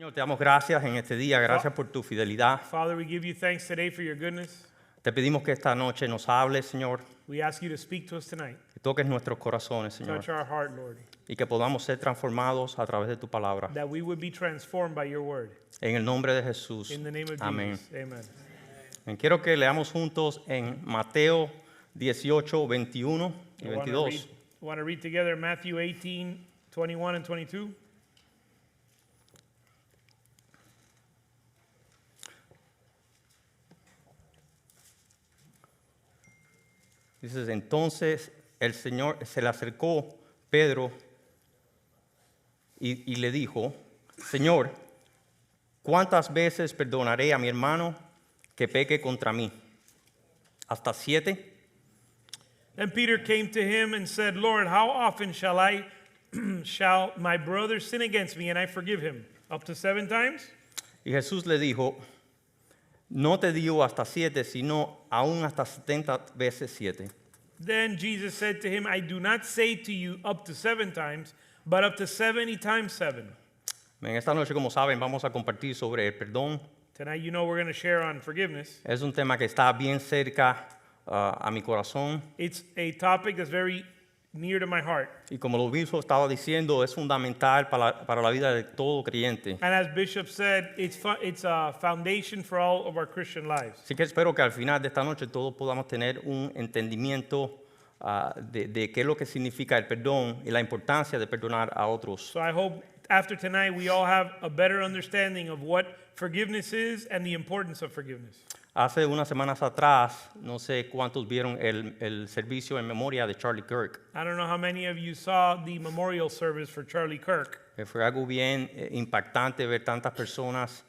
Señor, te damos gracias en este día, gracias por tu fidelidad. Father, we give you thanks today for your goodness. Te pedimos que esta noche nos hables, Señor, We ask you to speak to us tonight. que toques nuestros corazones, Señor, Touch our heart, Lord, y que podamos ser transformados a través de tu palabra. that we would be transformed by your word. En el nombre de Jesús. In the name of Amén. Jesus, amen. Quiero que leamos juntos en Mateo 18, 21 y 22. Want to read together Matthew 18, 21 and 22? Dices, entonces el Señor se le acercó Pedro y le dijo, Señor, ¿cuántas veces perdonaré a mi hermano que peque contra mí? ¿Hasta 7? Then Peter came to him and said, Lord, how often shall my brother sin against me and I forgive him? Up to 7 times? Y Jesús le dijo, no te digo hasta 7, sino aún hasta 70 veces 7. Then Jesus said to him, I do not say to you up to 7 times, but up to 70 times 7. En esta noche, como saben, vamos a compartir sobre el perdón. Tonight, you know we're going to share on forgiveness. Es un tema que está bien cerca a mi corazón. It's a topic that's very near to my heart. Y como lo obispo estaba diciendo, es fundamental para la vida de todo creyente. And as Bishop said, it's a foundation for all of our Christian lives. Así que espero que al final de esta noche todos podamos tener un entendimiento de qué es lo que significa el perdón y la importancia de perdonar a otros. So I hope after tonight we all have a better understanding of what forgiveness is and the importance of forgiveness. Hace unas semanas atrás, no sé cuántos vieron el servicio en memoria de Charlie Kirk. I don't know how many of you saw the memorial service for Charlie Kirk. Fue algo bien impactante ver tantas personas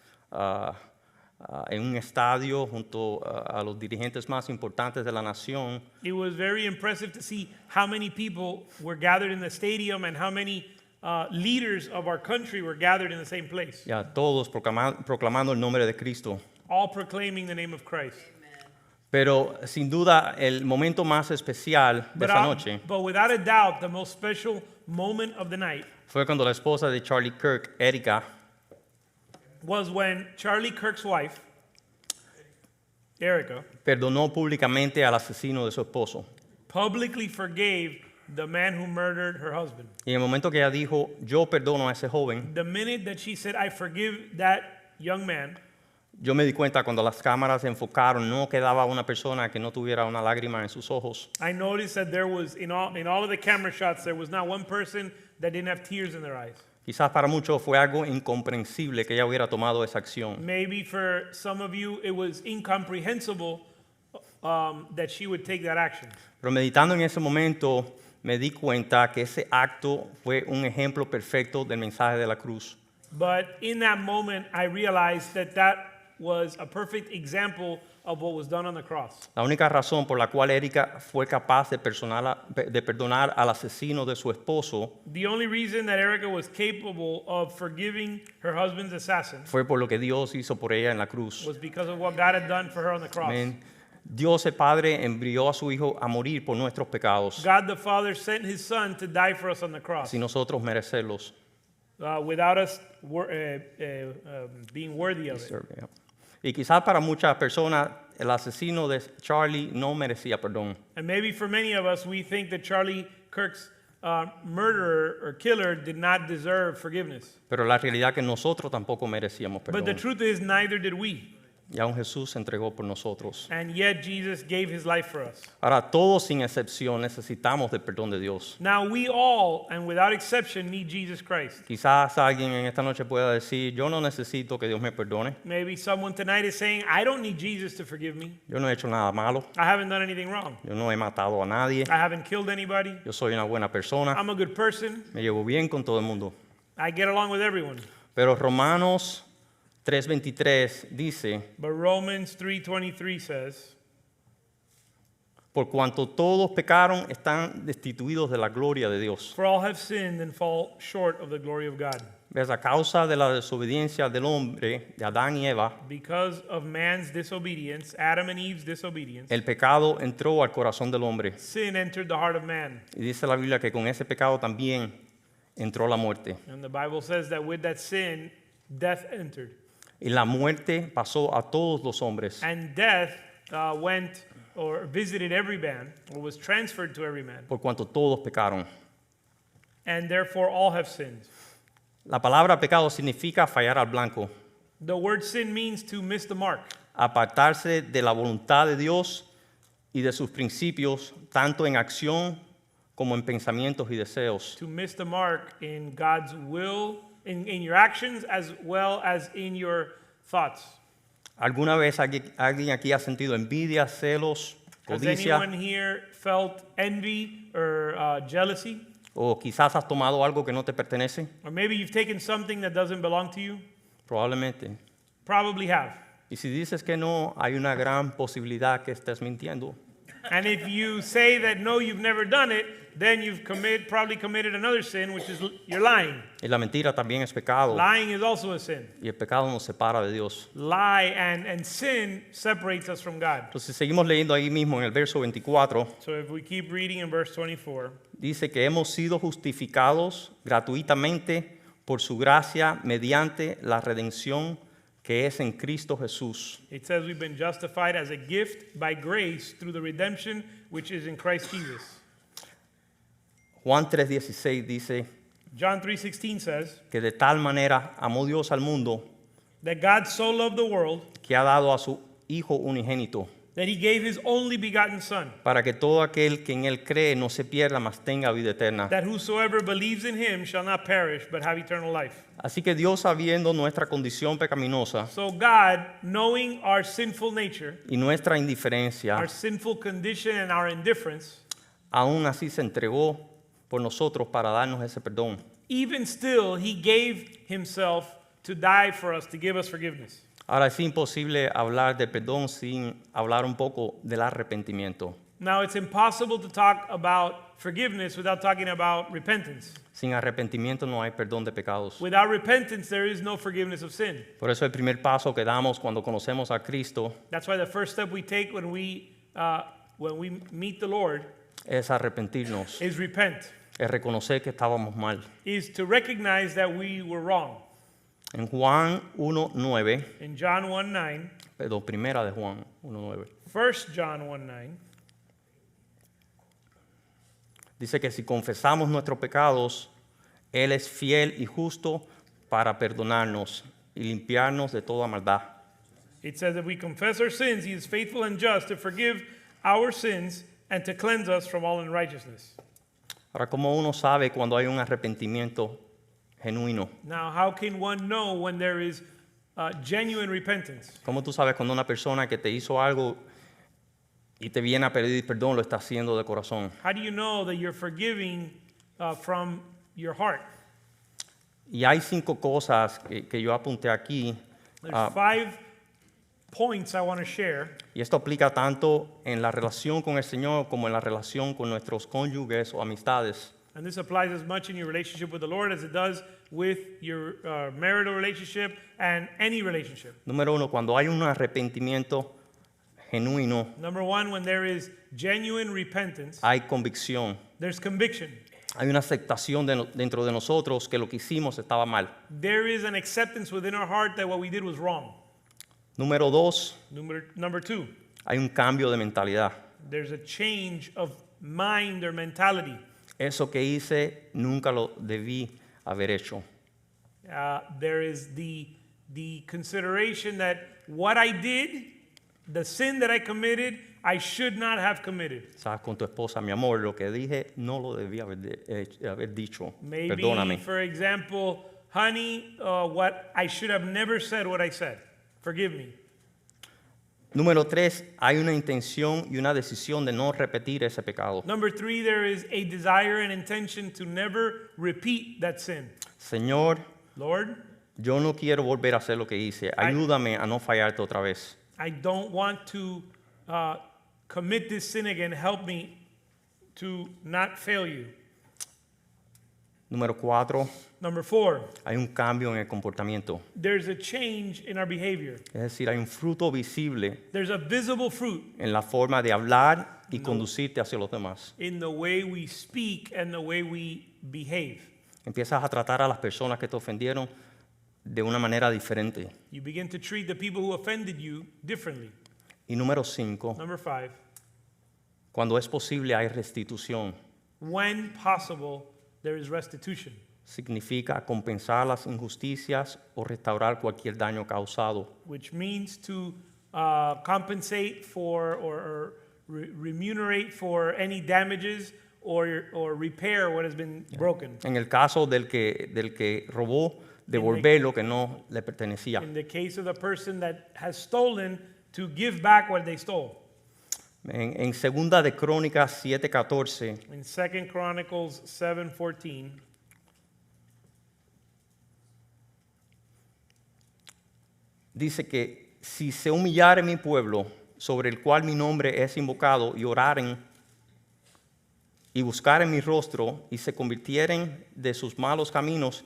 en un estadio junto a los dirigentes más importantes de la nación. It was very impressive to see how many people were gathered in the stadium and how many leaders of our country were gathered in the same place. Ya todos proclamando el nombre de Cristo. All proclaiming the name of Christ. Pero sin duda el momento más especial de esa noche But without a doubt, the most special moment of the night fue cuando la esposa de Charlie Kirk, Erika, was when Charlie Kirk's wife, Erica, perdonó públicamente al asesino de su esposo. publicly forgave the man who murdered her husband. Y en el momento que ella dijo, yo perdono a ese joven, The minute that she said, I forgive that young man, yo me di cuenta cuando las cámaras se enfocaron, no quedaba una persona que no tuviera una lágrima en sus ojos. I noticed that there was, in all of the camera shots, there was not one person that didn't have tears in their eyes. Quizás para muchos fue algo incomprensible que ella hubiera tomado esa acción. Maybe for some of you, it was incomprehensible that she would take that action. Pero meditando en ese momento, me di cuenta que ese acto fue un ejemplo perfecto del mensaje de la cruz. But in that moment, I realized that was a perfect example of what was done on the cross. La única razón por la cual Erika fue capaz de perdonar al asesino de su esposo The only reason that Erica was capable of forgiving her husband's assassin fue por lo que Dios hizo por ella en la cruz. was because of what God had done for her on the cross. Amén. Dios el Padre envió a su Hijo a morir por nuestros pecados, God the Father sent his Son to die for us on the cross sin nosotros merecerlos. without us being worthy of it. Y quizás para muchas personas el asesino de Charlie no merecía perdón. And maybe for many of us, we think that Charlie Kirk's murderer or killer did not deserve forgiveness. Pero la realidad es que nosotros tampoco merecíamos But the perdón. truth is, neither did we. Y aún Jesús se entregó por nosotros. And yet Jesus gave his life for us. Ahora, todos sin excepción necesitamos del perdón de Dios. Now we all, and without exception, need Jesus Christ. Quizás alguien en esta noche pueda decir, yo no necesito que Dios me perdone. Maybe someone tonight is saying, I don't need Jesus to forgive me. Yo no he hecho nada malo. I haven't done anything wrong. Yo no he matado a nadie. I haven't killed anybody. Yo soy una buena persona. I'm a good person. Me llevo bien con todo el mundo. I get along with everyone. Pero Romanos 3:23 dice, But Romans 3:23 says, por cuanto todos pecaron, están destituidos de la gloria de Dios. for all have sinned and fall short of the glory of God. ¿Ves? A causa de la desobediencia del hombre, de Adán y Eva, Because of man's disobedience, Adam and Eve's disobedience, el pecado entró al corazón del hombre. sin entered the heart of man. Y dice la Biblia que con ese pecado también entró la muerte. And the Bible says that with that sin death entered. Y la muerte pasó a todos los hombres, And death went or visited every man, or was transferred to every man. por cuanto todos pecaron. And therefore all have sinned. La palabra pecado significa fallar al blanco, The word sin means to miss the mark, apartarse de la voluntad de Dios y de sus principios, tanto en acción como en pensamientos y deseos. to miss the mark in God's will, in your actions as well as in your thoughts. ¿Alguna vez alguien aquí ha sentido envidia, celos, Has codicia? anyone here felt envy or jealousy? ¿O quizás has tomado algo que no te pertenece? Or maybe you've taken something that doesn't belong to you? Probablemente. Probably have. Y si dices que no, hay una gran posibilidad que estés mintiendo. And if you say that no, you've never done it, then you've probably committed another sin, which is you're lying. Y la mentira también es pecado. Lying is also a sin. Y el pecado nos separa de Dios. Lie and sin separates us from God. Entonces seguimos leyendo ahí mismo en el verso 24. So if we keep reading in verse 24, Dice que hemos sido justificados gratuitamente por su gracia mediante la redención que es en Cristo Jesús. it says we've been justified as a gift by grace through the redemption which is in Christ Jesus. Juan 3:16 dice John 3:16 says que de tal manera amó Dios al mundo that God so loved the world que ha dado a su Hijo unigénito, that he gave his only begotten Son, para que todo aquel que en él cree no se pierda, mas tenga vida eterna. that whosoever believes in him shall not perish but have eternal life. Así que Dios, sabiendo nuestra condición pecaminosa So God, knowing our sinful nature, y nuestra indiferencia, our sinful condition and our indifference, aún así se entregó por nosotros para darnos ese perdón. even still he gave himself to die for us, to give us forgiveness. Ahora es imposible hablar de perdón sin hablar un poco del arrepentimiento. Now, it's impossible to talk about forgiveness without talking about repentance. Sin arrepentimiento no hay perdón de pecados. Without repentance, there is no forgiveness of sin. Por eso el primer paso que damos cuando conocemos a Cristo That's why the first step we take when we meet the Lord es arrepentirnos, is repent, es reconocer que estábamos mal. is to recognize that we were wrong. En Juan 1:9, In John 1:9, perdón, primera de Juan 1:9, 1 John 1:9, dice que si confesamos nuestros pecados, Él es fiel y justo para perdonarnos y limpiarnos de toda maldad. it says that we confess our sins, he is faithful and just to forgive our sins and to cleanse us from all unrighteousness. Ahora, ¿cómo uno sabe cuando hay un arrepentimiento genuino? Now, how can one know when there is genuine repentance? ¿Cómo tú sabes cuando una persona que te hizo algo y te viene a pedir perdón lo está haciendo de corazón? How do you know that you're forgiving from your heart? Y hay 5 cosas que yo apunté aquí, There's 5 points I want to share, y esto aplica tanto en la relación con el Señor como en la relación con nuestros cónyuges o amistades. and this applies as much in your relationship with the Lord as it does with your marital relationship and any relationship. Número 1, cuando hay un arrepentimiento genuino, Number 1, when there is genuine repentance, hay convicción. there's conviction. Hay una aceptación dentro de nosotros que lo que hicimos estaba mal. There is an acceptance within our heart that what we did was wrong. Número 2, Number 2, hay un cambio de mentalidad. there's a change of mind or mentality. Eso que hice nunca lo debí haber hecho. There is the consideration that what I did, the sin that I committed, I should not have committed. Sabes, con tu esposa, mi amor, lo que dije no lo debí haber dicho. Maybe, Perdóname. for example, honey, what I should have never said what I said. Forgive me. Número 3, hay una intención y una decisión de no repetir ese pecado. Number 3, there is a desire and intention to never repeat that sin. Señor, Lord, yo no quiero volver a hacer lo que hice. Ayúdame a no fallarte otra vez. I don't want to commit this sin again. Help me to not fail you. Número 4, Number 4, hay un cambio en el comportamiento. there's a change in our behavior. Es decir, hay un fruto visible There's a visible fruit en la forma de hablar y conducirte hacia los demás. in the way we speak and the way we behave. Empiezas a tratar a las personas que te ofendieron de una manera diferente. You begin to treat the people who offended you differently. Y número 5, Number 5, cuando es posible hay restitución. when possible, there is restitution. Significa compensar las injusticias o restaurar cualquier daño causado. Which means to compensate for or remunerate for any damages or repair what has been broken. En el caso del que robó, devolver lo que no le pertenecía. In the case of the person that has stolen, to give back what they stole. En segunda de Crónicas 7:14 In 2 Chronicles 7:14, dice que si se humillare mi pueblo, sobre el cual mi nombre es invocado, y oraren y buscaren mi rostro y se convirtieren de sus malos caminos,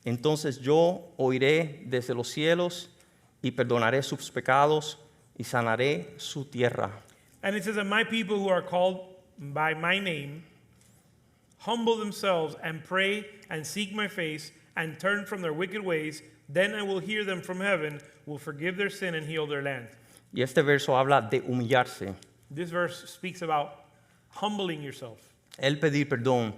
entonces yo oiré desde los cielos y perdonaré sus pecados y sanaré su tierra. and it says that my people who are called by my name humble themselves and pray and seek my face and turn from their wicked ways, then I will hear them from heaven, will forgive their sin and heal their land. Y este verso habla de humillarse, This verse speaks about humbling yourself. el pedir perdón,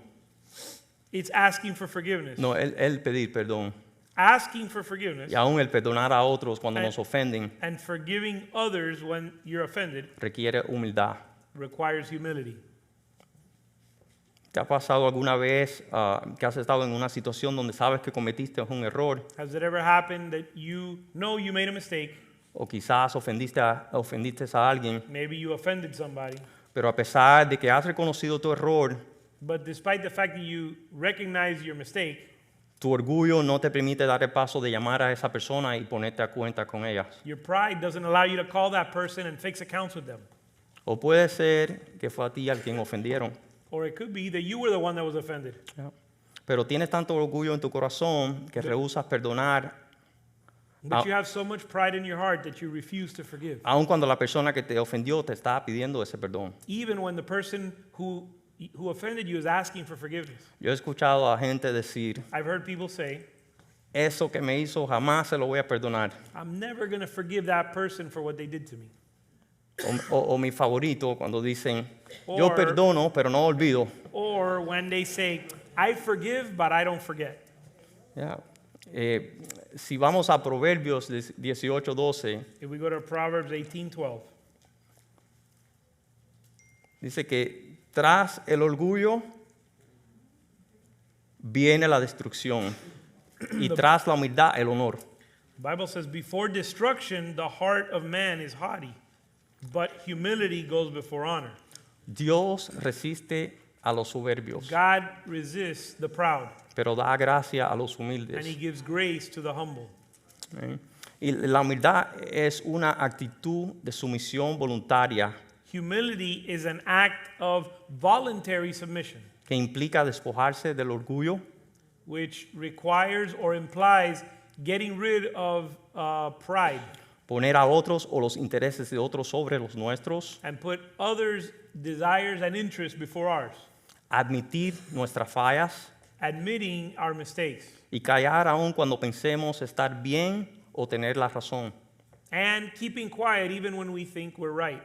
It's asking for forgiveness. no, el pedir perdón, Asking for forgiveness y aún el perdonar a otros cuando nos ofenden and forgiving others when you're offended requiere humildad. requires humility. ¿Te ha pasado alguna vez que has estado en una situación donde sabes que cometiste un error Has it ever happened that you know you made a mistake? o quizás ofendiste a alguien, Maybe you offended somebody. pero a pesar de que has reconocido tu error, But despite the fact that you recognize your mistake, tu orgullo no te permite dar el paso de llamar a esa persona y ponerte a cuenta con ellas? your pride doesn't allow you to call that person and fix accounts with them. O puede ser que fue a ti al quien ofendieron, Or it could be that you were the one that was offended. pero tienes tanto orgullo en tu corazón que rehusas perdonar, But you have so much pride in your heart that you refuse to forgive. aun cuando la persona que te ofendió te está pidiendo ese perdón. Even when the person who offended you is asking for forgiveness. Yo he escuchado a gente decir, I've heard people say, eso que me hizo jamás se lo voy a perdonar. I'm never going to forgive that person for what they did to me. O mi favorito cuando dicen, yo Or- perdono pero no olvido. Or when they say, I forgive, but I don't forget. Ya. Si vamos a Proverbios 18:12, If we go to Proverbs 18:12, dice que tras el orgullo viene la destrucción y tras la humildad el honor. the Bible says, before destruction, the heart of man is haughty, but humility goes before honor. Dios resiste a los soberbios, God resists the proud, pero da gracia a los and he humildes. gives grace to the humble. ¿Eh? Y la humildad es una actitud de sumisión voluntaria Humility is an act of voluntary submission, que implica despojarse del orgullo, which requires or implies getting rid of pride poner a otros o los intereses de otros sobre los nuestros, and put others' desires and interests before ours, admitir nuestras fallas admitting our mistakes, y callar aún cuando pensemos estar bien o tener la razón. and keeping quiet even when we think we're right.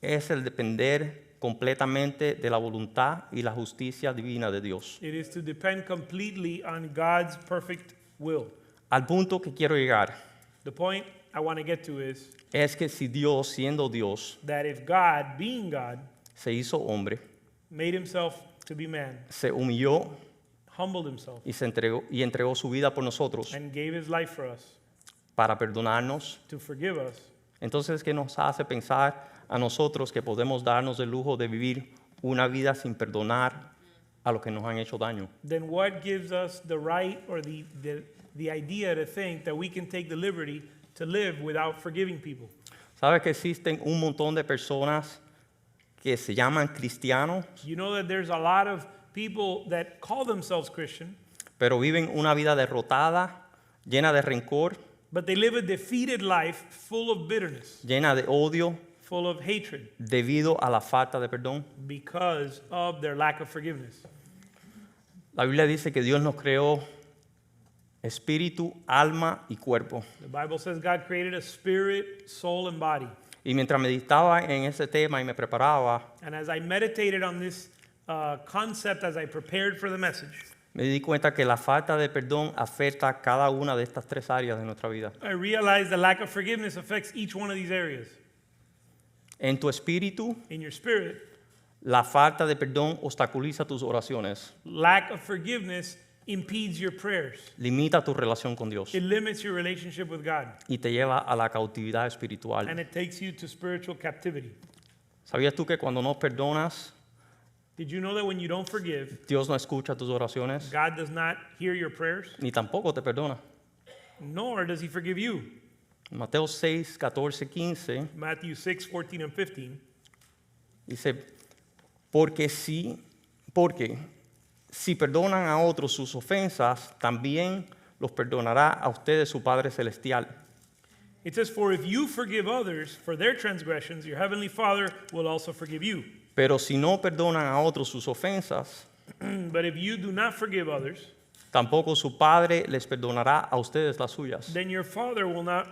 Es el depender completamente de la voluntad y la justicia divina de Dios. It is to depend completely on God's perfect will. Al punto que quiero llegar The point I want to get to is es que si Dios, siendo Dios, that if God, being God, se hizo hombre, made himself to be man, se humilló humbled himself, y entregó su vida por nosotros and gave his life for us para perdonarnos, to forgive us, entonces ¿qué nos hace pensar a nosotros que podemos darnos el lujo de vivir una vida sin perdonar a los que nos han hecho daño? then what gives us the right or the idea to think that we can take the liberty to live without forgiving people? ¿Sabes que existen un montón de personas que se llaman cristianos, You know that there's a lot of people that call themselves Christian, pero viven una vida derrotada, llena de rencor, but they live a defeated life full of bitterness, llena de odio, full of hatred debido a la falta de perdón? because of their lack of forgiveness? La Biblia dice que Dios nos creó espíritu, alma y cuerpo. The Bible says God created a spirit, soul, and body. Y mientras meditaba en ese tema y me preparaba, And as I meditated on this concept, as I prepared for the message, me di cuenta que la falta de perdón afecta cada una de estas tres áreas de nuestra vida. I realized the lack of forgiveness affects each one of these areas. En tu espíritu, In your spirit, la falta de perdón obstaculiza tus oraciones, lack of forgiveness impedes your prayers. limita tu relación con Dios It limits your relationship with God, y te lleva a la cautividad espiritual. and it takes you to spiritual captivity. ¿Sabías tú que cuando no perdonas, Did you know that when you don't forgive, Dios no escucha tus oraciones God does not hear your prayers, ni tampoco te perdona? nor does he forgive you? Mateo 6, 14, 15 Matthew 6, 14, and 15. dice, porque si perdonan a otros sus ofensas, también los perdonará a ustedes su Padre Celestial. It says, for if you forgive others for their transgressions, your heavenly Father will also forgive you. Pero si no perdonan a otros sus ofensas, But if you do not forgive others, tampoco su Padre les perdonará a ustedes las suyas. then your Father will not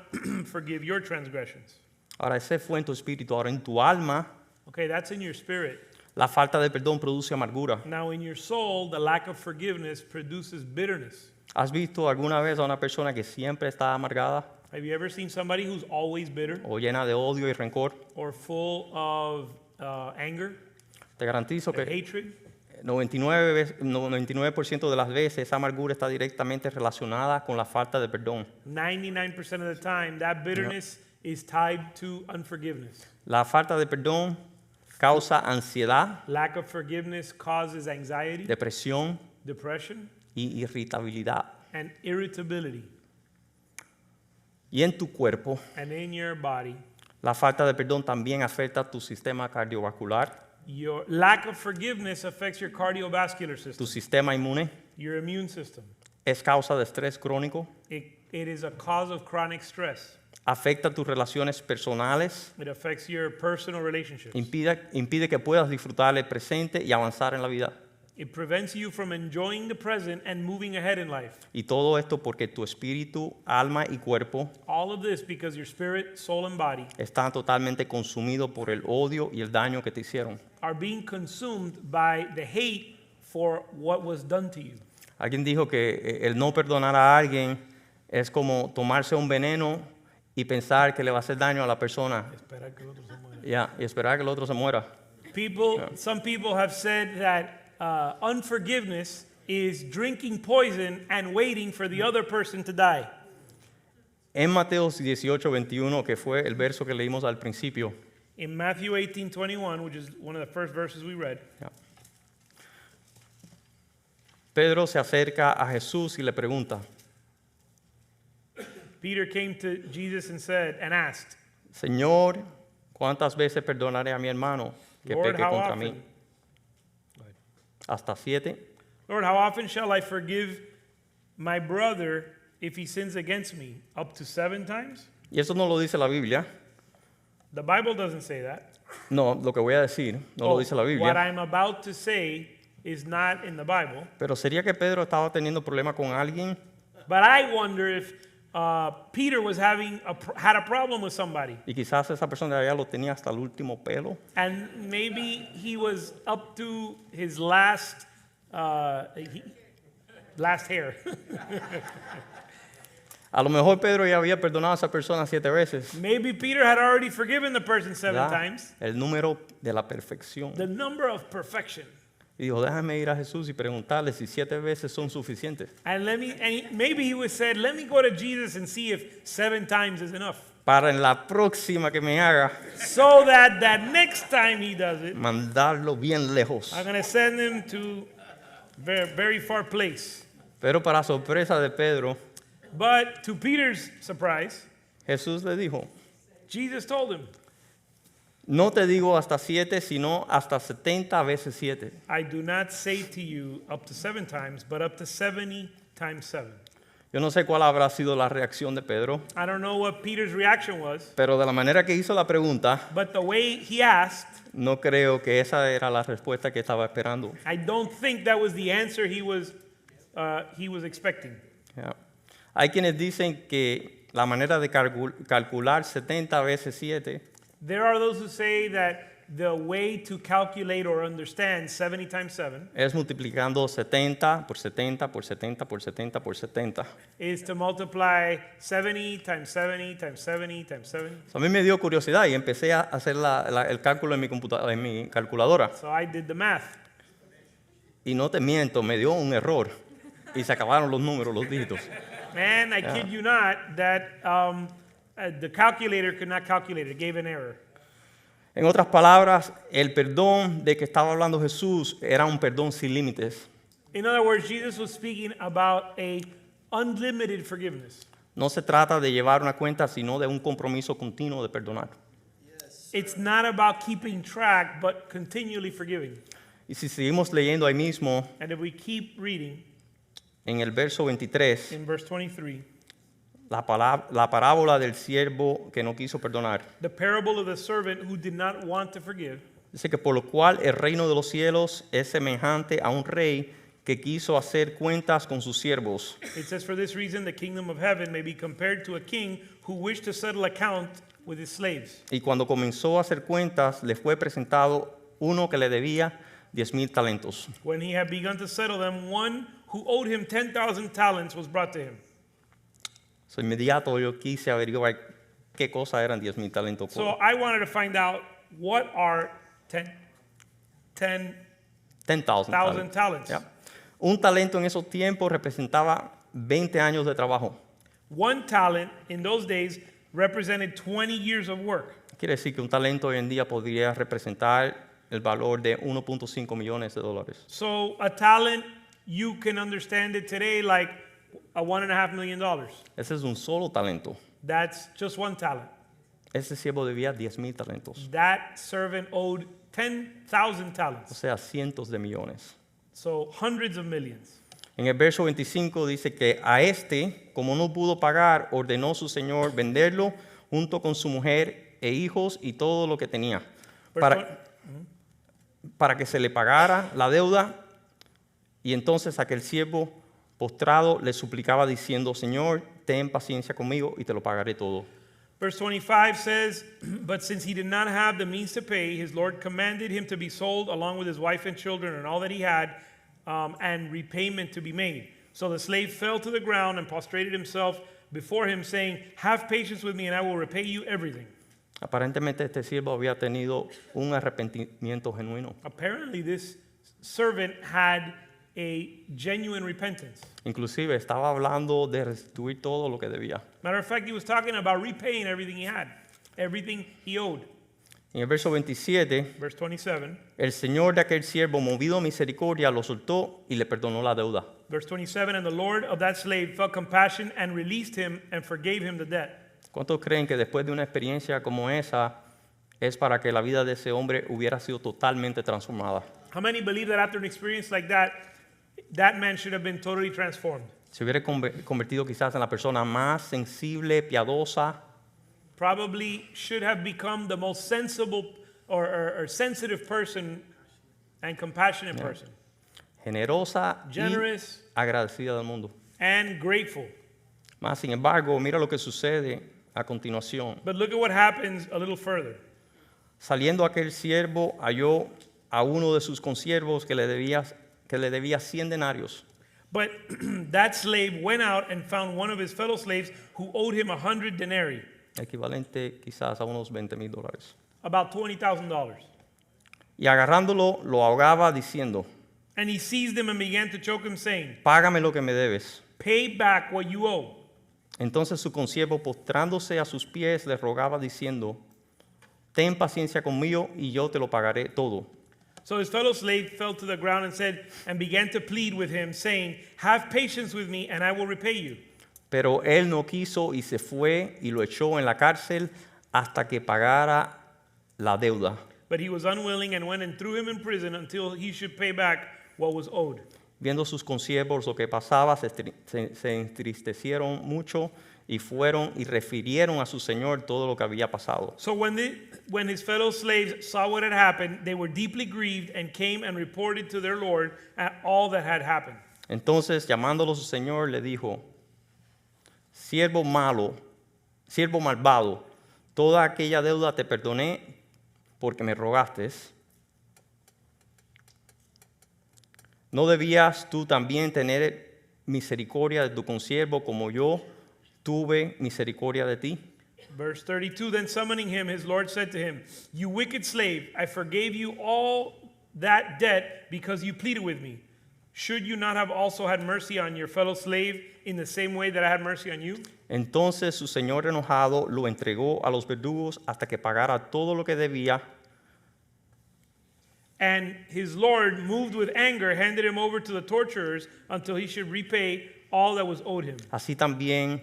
forgive your transgressions. Ahora, ese fue en tu espíritu. Ahora, en tu alma, Okay, that's in your spirit. la falta de perdón produce amargura. Now, in your soul, the lack of forgiveness produces bitterness. ¿Has visto alguna vez a una persona que siempre está amargada Have you ever seen somebody who's always bitter o llena de odio y rencor? or full of anger, Te garantizo que hatred? 99% de las veces esa amargura está directamente relacionada con la falta de perdón. 99% of the time, that bitterness is tied to unforgiveness. La falta de perdón causa ansiedad, Lack of forgiveness causes anxiety, depresión depression, y irritabilidad. and irritability. Y en tu cuerpo, And in your body, la falta de perdón también afecta tu sistema cardiovascular, your lack of forgiveness affects your cardiovascular tu system, sistema inmune, your immune system. es causa de estrés crónico, It is a cause of chronic stress. afecta tus relaciones personales, It affects your personal relationships. impide que puedas disfrutar el presente y avanzar en la vida. It prevents you from enjoying the present and moving ahead in life. Y todo esto porque tu espíritu, alma y cuerpo All of this because your spirit, soul, and body están totalmente consumidos por el odio y el daño que te hicieron. are being consumed by the hate for what was done to you. Alguien dijo que el no perdonar a alguien es como tomarse un veneno y pensar que le va a hacer daño a la persona, Espera que el otro se muera. y esperar que el otro se muera. Some people have said that unforgiveness is drinking poison and waiting for the other person to die. En Mateo 18:21, que fue el verso que leímos al principio, In Matthew 18:21, which is one of the first verses we read, Pedro se acerca a Jesús y le pregunta, Peter came to Jesus and asked, Señor, ¿cuántas veces perdonaré a mi hermano que Lord, peque how contra often? mí? ¿Hasta 7? Lord, how often shall I forgive my brother if he sins against me? Up to 7 times? Y eso no lo dice la Biblia. The Bible doesn't say that. No, lo que voy a decir no lo dice la What Biblia. I'm about to say is not in the Bible. Pero sería que Pedro estaba teniendo problemas con alguien But I wonder if Peter was had a problem with somebody. y quizás esa persona ya lo tenía hasta el último pelo. And maybe he was up to his last hair. A lo mejor Pedro ya había perdonado a esa persona 7 veces. Maybe Peter had already forgiven the person 7 ¿verdad? times. El número de la perfección. The number of perfection. Y dijo, déjame ir a Jesús y preguntarle si 7 veces son suficientes. And maybe he was said, let me go to Jesus and see if 7 times is enough. Para en la próxima que me haga, So that next time he does it, mandarlo bien lejos. I'm going to send him to very, very far place. Pero para sorpresa de Pedro, But to Peter's surprise, Jesús le dijo, Jesus told him, no te digo hasta 7, sino hasta 70 veces 7. I do not say to you up to 7 times, but up to 70 times 7. Yo no sé cuál habrá sido la reacción de Pedro, I don't know what Peter's reaction was, pero de la manera que hizo la pregunta, but the way he asked, no creo que esa era la respuesta que estaba esperando. I don't think that was the answer he was expecting. Ya. Hay quienes dicen que la manera de calcular 70 veces 7 There are those who say that the way to calculate or understand 70 times 7 es multiplicando 70 por 70 por 70 por 70 por 70. is to multiply 70 times 70 times 70 times 70. A mí me dio curiosidad y empecé a hacer el cálculo en mi calculadora. So I did the math. Y no te miento, me dio un error. Y se acabaron los números, los dígitos. Man, I kid you not, that the calculator could not calculate it. It gave an error. En otras palabras, el perdón de que estaba hablando Jesús era un perdón sin límites. In other words, Jesus was speaking about a unlimited forgiveness. No se trata de llevar una cuenta, sino de un compromiso continuo de perdonar. It's not about keeping track, but continually forgiving. Y si seguimos leyendo ahí mismo, And if we keep reading en el verso 23, in verse 23, la parábola del siervo que no quiso perdonar. the parable of the servant who did not want to forgive, Dice que por lo cual el reino de los cielos es semejante a un rey que quiso hacer cuentas con sus siervos. it says, for this reason the kingdom of heaven may be compared to a king who wished to settle account with his slaves. Y cuando comenzó a hacer cuentas, le fue presentado uno que le debía 10,000 talentos. When he had begun to settle them, one who owed him 10,000 talents was brought to him. So, inmediato yo quise averiguar qué cosa eran 10,000 talentos. So I wanted to find out what are 10,000 10,000 talents. Ya. Un talento en esos tiempos representaba 20 años de trabajo. One talent in those days represented 20 years of work. Quiere decir que un talento hoy en día podría representar el valor de 1.5 millones de dólares. So a talent, you can understand it today like a $1.5 million. Ese es un solo talento. That's just one talent. Ese siervo debía 10,000 talentos. That servant owed 10,000 O talents. sea, cientos de millones. So hundreds of millions. En el verso 25 dice que a este, como no pudo pagar, ordenó su señor venderlo junto con su mujer e hijos y todo lo que tenía, para que se le pagara la deuda. Y entonces aquel siervo postrado le suplicaba diciendo, Señor, ten paciencia conmigo y te lo pagaré todo. Verse 25 says, but since he did not have the means to pay, his Lord commanded him to be sold along with his wife and children and all that he had, and repayment to be made. So the slave fell to the ground and prostrated himself before him, saying, have patience with me and I will repay you everything. Aparentemente este siervo había tenido un arrepentimiento genuino. Apparently this servant had a genuine repentance. Inclusive estaba hablando de restituir todo lo que debía. Matter of fact, he was talking about repaying everything he had, everything he owed. En el verso 27, Verse 27. el señor de aquel siervo, movido a misericordia, lo soltó y le perdonó la deuda. Verse 27, and the Lord of that slave felt compassion and released him and forgave him the debt. ¿Cuántos creen que después de una experiencia como esa es para que la vida de ese hombre hubiera sido totalmente transformada? How many believe that after an experience like that, that man should have been totally transformed? Se hubiera convertido quizás en la persona más sensible, piadosa, Probably should have become the most sensible or sensitive person and compassionate person. generosa Generous y agradecida del mundo. and grateful. Más sin embargo, mira lo que sucede a continuación. But look at what happens a little further. Saliendo aquel siervo, halló a uno de sus consiervos que le debía 100 denarios. But that slave went out and found one of his fellow slaves who owed him 100 denarii, Equivalente quizás a unos $20,000. about $20,000. Y agarrándolo, lo ahogaba diciendo, And he seized him and began to choke him, saying, págame lo que me debes. pay back what you owe. Entonces su consiervo, postrándose a sus pies, le rogaba diciendo, ten paciencia conmigo y yo te lo pagaré todo. So his fellow slave fell to the ground and said, and began to plead with him, saying, have patience with me and I will repay you. Pero él no quiso y se fue y lo echó en la cárcel hasta que pagara la deuda. But he was unwilling and went and threw him in prison until he should pay back what was owed. Viendo sus consiervos lo que pasaba, se entristecieron mucho y fueron y refirieron a su señor todo lo que había pasado. So when his fellow slaves saw what had happened, they were deeply grieved and came and reported to their Lord all that had happened. Entonces, llamándolo su señor, le dijo, siervo malo, siervo malvado, toda aquella deuda te perdoné porque me rogaste. ¿No debías tú también tener misericordia de tu consiervo como yo tuve misericordia de ti? Verse 32, then summoning him, his Lord said to him, you wicked slave, I forgave you all that debt because you pleaded with me. Should you not have also had mercy on your fellow slave in the same way that I had mercy on you? Entonces su señor enojado lo entregó a los verdugos hasta que pagara todo lo que debía. And his Lord, moved with anger, handed him over to the torturers until he should repay all that was owed him. Así también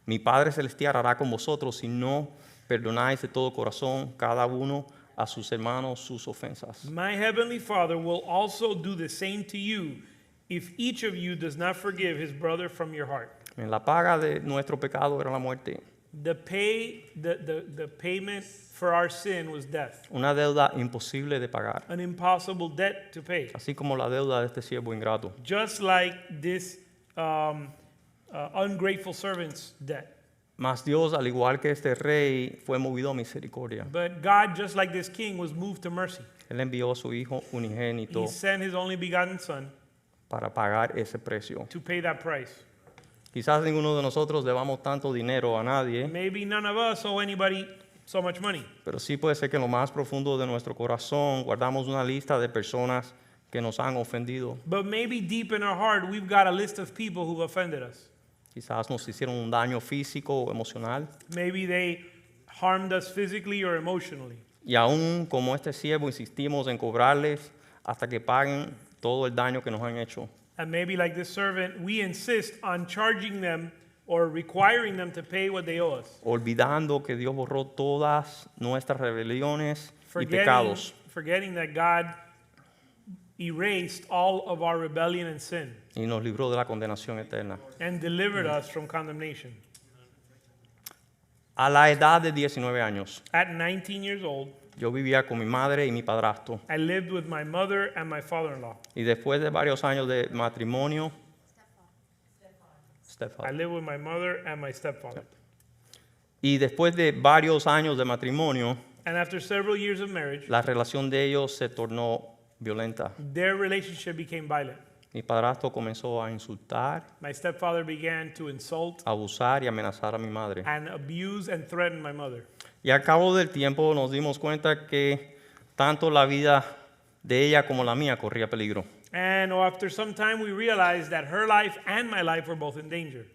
mi Padre Celestial hará con vosotros si no perdonáis de todo corazón cada uno a sus hermanos sus ofensas. My heavenly Father will also do the same to you if each of you does not forgive his brother from your heart. En la paga de nuestro pecado era la muerte, The payment for our sin was death, una deuda imposible de pagar, an impossible debt to pay. así como la deuda de este siervo ingrato. Just like this ungrateful servant's debt. Mas Dios, al igual que este rey, fue movido a misericordia. But God, just like this king, was moved to mercy. Él envió a su Hijo unigénito He sent his only begotten son para pagar ese precio. to pay that price. Quizás ninguno de nosotros debamos tanto dinero a nadie, Maybe none of us owe anybody so much money, pero sí puede ser que en lo más profundo de nuestro corazón guardamos una lista de personas que nos han ofendido. but maybe deep in our heart we've got a list of people who've offended us. Quizás nos hicieron un daño físico o emocional. Maybe they harmed us physically or emotionally. Y aún como este siervo insistimos en cobrarles hasta que paguen todo el daño que nos han hecho. And maybe like this servant, we insist on charging them or requiring them to pay what they owe us. Olvidando que Dios borró todas nuestras rebeliones y pecados. Forgetting that God erased all of our rebellion and sin Y nos libró de la condenación eterna. and delivered us from condemnation. A la edad de 19 años, At 19 years old, yo vivía con mi madre y mi padrastro. I lived with my mother and my father-in-law. Y después de varios años de matrimonio, I stepfather. lived with my mother and my stepfather. Y después de varios años de matrimonio, And after several years of marriage, la relación de ellos se tornó violenta. their relationship became violent. Mi padrastro comenzó a insultar, My stepfather began to insult abusar y amenazar a mi madre. and abuse and threaten my mother. Y al cabo del tiempo nos dimos cuenta que tanto la vida de ella como la mía corría peligro. And after some time, we realized that her life and my life were both in danger.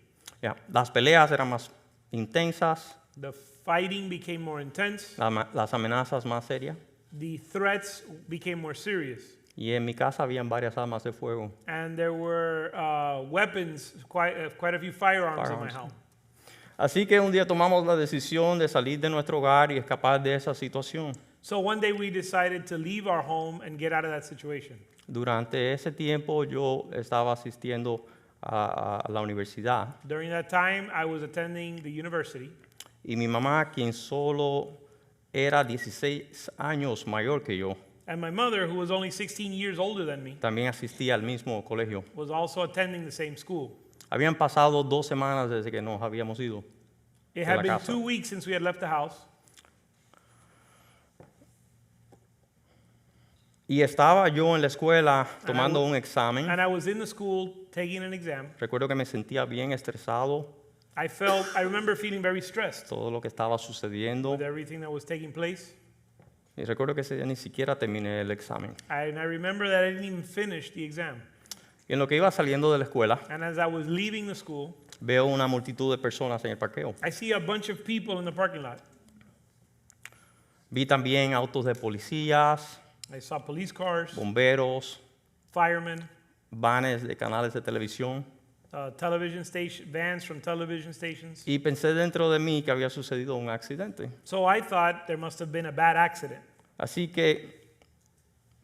Ya, las peleas eran más intensas, The fighting became more intense. las amenazas más serias. The threats became more serious. Y en mi casa habían varias armas de fuego. And there were weapons, quite a few firearms in my Firearms. house. Así que un día tomamos la decisión de salir de nuestro hogar y escapar de esa situación. So one day we decided to leave our home and get out of that situation. Durante ese tiempo yo estaba asistiendo a la universidad During that time, I was attending the university. y mi mamá, quien solo era 16 años mayor que yo, And my mother, who was only 16 years older than me, también asistía al mismo colegio. was also attending the same school. Habían pasado 2 semanas desde que nos habíamos ido. It De had la been casa. 2 weeks since we had left the house. Y estaba yo en la escuela tomando would- un examen. And I was in the school taking an exam. Recuerdo que me sentía bien estresado, I remember feeling very stressed todo lo que estaba sucediendo. with everything that was taking place. Y recuerdo que ese día ni siquiera terminé el examen. And I remember that I didn't even finish the exam. Y en lo que iba saliendo de la escuela, And as I was leaving the school, veo una multitud de personas en el parqueo. I see a bunch of people in the parking lot. Vi también autos de policías, I saw police cars, bomberos, firemen, vanes de canales de televisión. television station, vans from television stations. Y pensé dentro de mí que había sucedido un accidente. So I thought there must have been a bad accident. Así que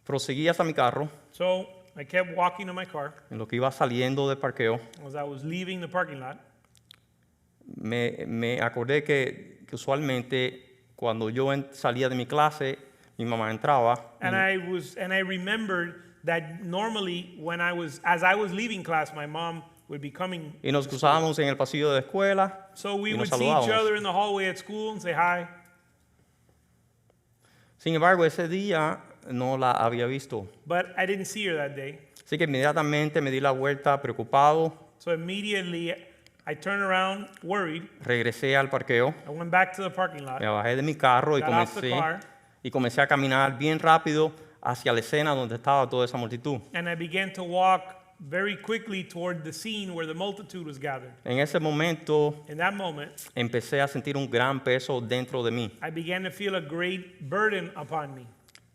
proseguí hasta mi carro. So I kept walking to my car. En lo que iba saliendo del parqueo, As I was leaving the parking lot, me acordé que usualmente cuando yo salía de mi clase, mi mamá entraba. and I remembered that normally as I was leaving class, my mom would be coming. Y nos cruzábamos en el pasillo de la escuela So we y nos would see each saludábamos. other in the hallway at school and say hi. Sin embargo, ese día no la había visto. But I didn't see her that day. Así que inmediatamente me di la vuelta preocupado, So immediately I turned around worried. regresé al parqueo, I went back to the parking lot. me bajé de mi carro Got off the car. y comencé a caminar bien rápido hacia la escena donde estaba toda esa multitud. And I began to walk very quickly toward the scene where the multitude was gathered. En ese momento In that moment, empecé a sentir un gran peso dentro de mí. I began to feel a great burden upon me.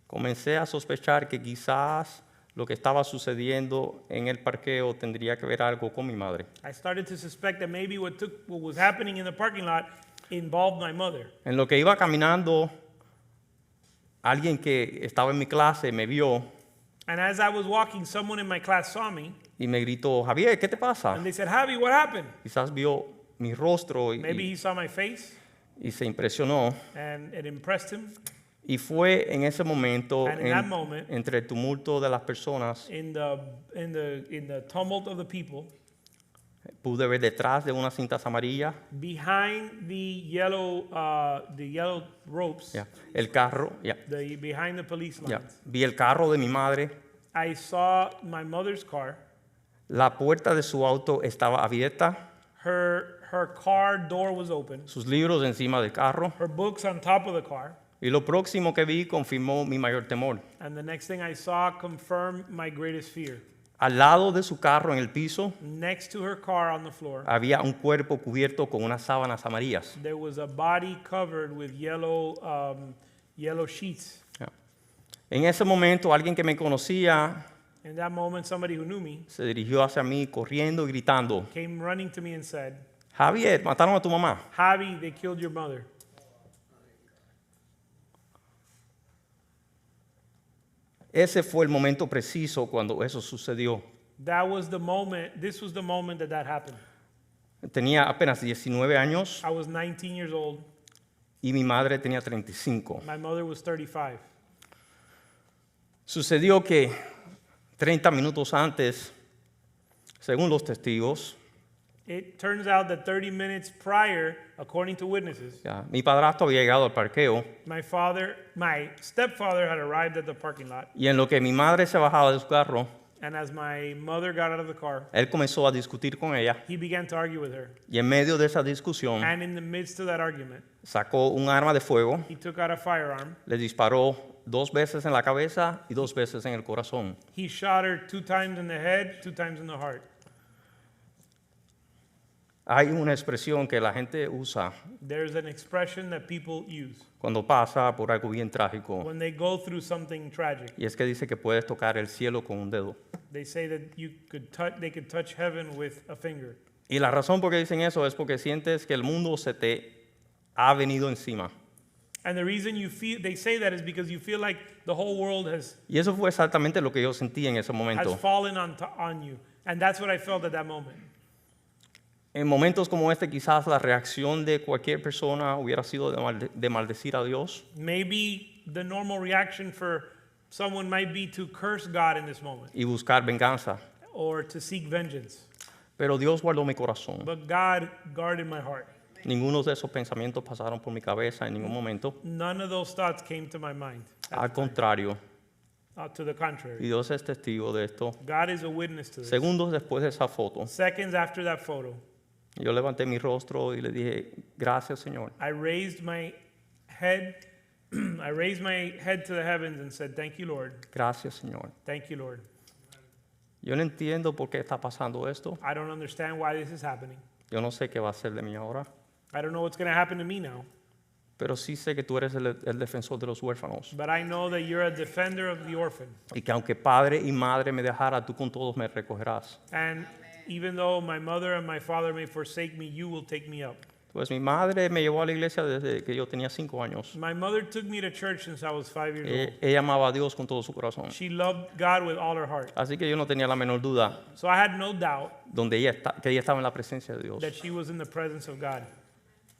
Comencé a sospechar que quizás lo que estaba sucediendo en el parqueo tendría que ver algo con mi madre. I started to suspect that maybe what was happening in the parking lot involved my mother. En lo que iba caminando, alguien que estaba en mi clase me vio And as I was walking, someone in my class saw me, y me gritó, Javier, ¿qué te pasa? and they said, Javi, what happened? Quizás vio mi rostro Maybe he saw my face, y se impresionó. and it impressed him. Y fue en ese momento, And in that moment, entre el tumulto de las personas, In the tumult of the people, pude ver detrás de unas cintas amarillas, behind the yellow ropes, ya, el carro, ya, behind the police ya. lines, Vi el carro de mi madre, I saw my mother's car. la puerta de su auto estaba abierta, Her car door was open. sus libros encima del carro, Her books on top of the car. y lo próximo que vi confirmó mi mayor temor. And the next thing I saw confirmed my greatest fear. Al lado de su carro en el piso Next to her car on the floor, había un cuerpo cubierto con unas sábanas amarillas. there was a body covered with yellow sheets. Ya. En ese momento alguien que me conocía In that moment, somebody who knew me se dirigió hacia mí corriendo y gritando, came running to me and said, Javier, mataron a tu mamá. Javi, they killed your mother. Ese fue el momento preciso cuando eso sucedió. That was the moment, this was the moment that happened. Tenía apenas 19 años I was 19 years old. y mi madre tenía 35. My mother was 35. Sucedió que 30 minutos antes, según los testigos, It turns out that 30 minutes prior, according to witnesses, ya, mi padrastro había llegado al parqueo my stepfather had arrived at the parking lot. y en lo que mi madre se bajaba de su carro, And as my mother got out of the car, él comenzó a discutir con ella he began to argue with her. y en medio de esa discusión And in the midst of that argument, sacó un arma de fuego, he took out a firearm. le disparó 2 veces en la cabeza y 2 veces en el corazón. He shot her 2 times in the head, 2 times in the heart. Hay una expresión que la gente usa There's an expression that people use cuando pasa por algo bien trágico when they go through something tragic. y es que dice que puedes tocar el cielo con un dedo. They say that they could touch heaven with a finger. Y la razón por qué dicen eso es porque sientes que el mundo se te ha venido encima. And the reason they say that is because you feel like the whole world has Y eso fue exactamente lo que yo sentí en ese momento. fallen on you. And that's what I felt at that moment. En momentos como este quizás la reacción de cualquier persona hubiera sido de maldecir a Dios. Maybe the normal reaction for someone might be to curse God in this moment Y buscar venganza. or to seek vengeance. Pero Dios guardó mi corazón. But God guarded my heart. Ninguno de esos pensamientos pasaron por mi cabeza en ningún momento. None of those thoughts came to my mind. Al contrario, To the contrary. y Dios es testigo de esto. God is a witness to this. Segundos después de esa foto, Seconds after that photo, yo levanté mi rostro y le dije, gracias Señor. I raised my head to the heavens and said, "Thank you, Lord. Gracias Señor. Thank you, Lord. Yo no entiendo por qué está pasando esto. I don't understand why this is happening. Yo no sé qué va a ser de mí ahora. I don't know what's going to happen to me now, Pero sí sé que tú eres el defensor de los huérfanos. but I know that you're a defender of the orphan. Y que aunque padre y madre me dejara, tú con todos me recogerás. And even though my mother and my father may forsake me, you will take me up." Pues mi madre me llevó a la iglesia desde que yo tenía 5 años. My mother took me to church since I was 5 years old. Ella amaba a Dios con todo su corazón. She loved God with all her heart. Así que yo no tenía la menor duda So I had no doubt que ella estaba en la presencia de Dios. that she was in the presence of God.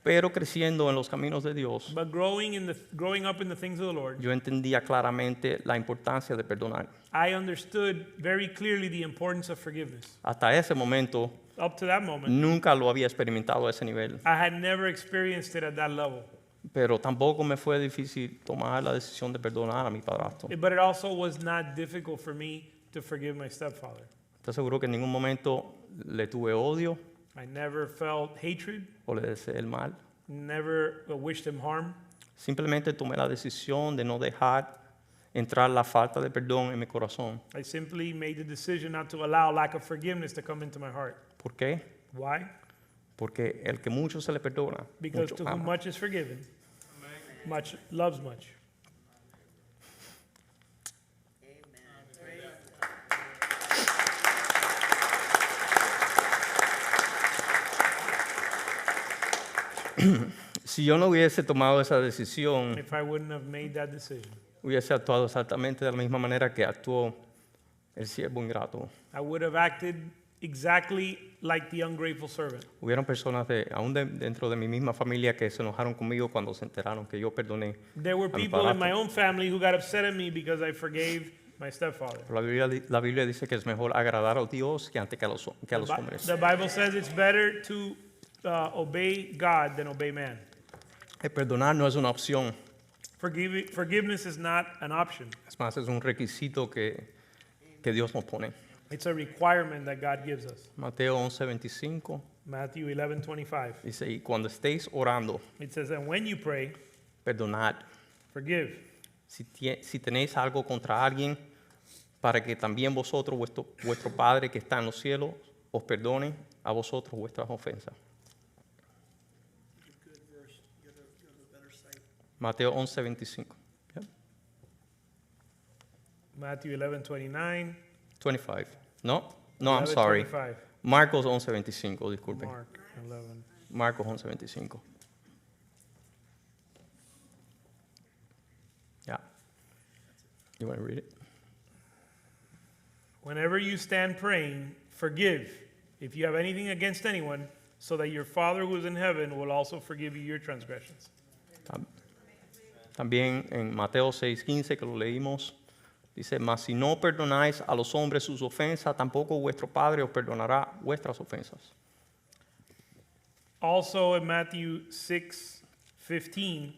Pero creciendo en los caminos de Dios, But growing up in the things of the Lord, yo entendía claramente la importancia de perdonar. I understood very clearly the importance of forgiveness. Hasta ese momento, Up to that moment, nunca lo había experimentado a ese nivel. I had never experienced it at that level. Pero tampoco me fue difícil tomar la decisión de perdonar a mi padrastro. But it also was not difficult for me to forgive my stepfather. Estoy seguro que en ningún momento le tuve odio I never felt hatred, o le deseé el mal. never wished him harm. Simplemente tomé la decisión de no dejar entrar la falta de perdón en mi corazón. I simply made the decision not to allow lack of forgiveness to come into my heart. ¿Por qué? Why? Porque el que mucho se le perdona, Because mucho to whom ama. much is forgiven, much loves much. Si yo no hubiese tomado esa decisión, If I wouldn't have made that decision, hubiese actuado exactamente de la misma manera que actuó el siervo ingrato. I would have acted exactly like the ungrateful servant. Hubieron personas aún dentro de mi misma familia que se enojaron conmigo cuando se enteraron que yo perdoné. There were a mi people in my padrastro. own family who got upset at me because I forgave my stepfather. Pero la Biblia dice que es mejor agradar a Dios que antes que a los hombres. The Bible says it's better to obey God than obey man. El perdonar no es una opción, Forgiveness is not an option. es más, es un requisito que Dios nos pone. It's a requirement that God gives us. Mateo 11:25 Matthew 11:25. dice, y cuando estéis orando, It says, and when you pray, perdonad. forgive. Si tenéis algo contra alguien, para que también vosotros, vuestro Padre que está en los cielos, os perdone a vosotros vuestras ofensas. Mateo 11:25. Yeah. Matthew 11:29. 25. No, I'm sorry. 11:25. Marcos 11:25, disculpen. Mark 11. Marcos 11:25. Yeah. You want to read it? Whenever you stand praying, forgive if you have anything against anyone, so that your Father who is in heaven will also forgive you your transgressions. También en Mateo 6:15, que lo leímos, dice, mas si no perdonáis a los hombres sus ofensas, tampoco vuestro Padre os perdonará vuestras ofensas. Also in Matthew 6:15,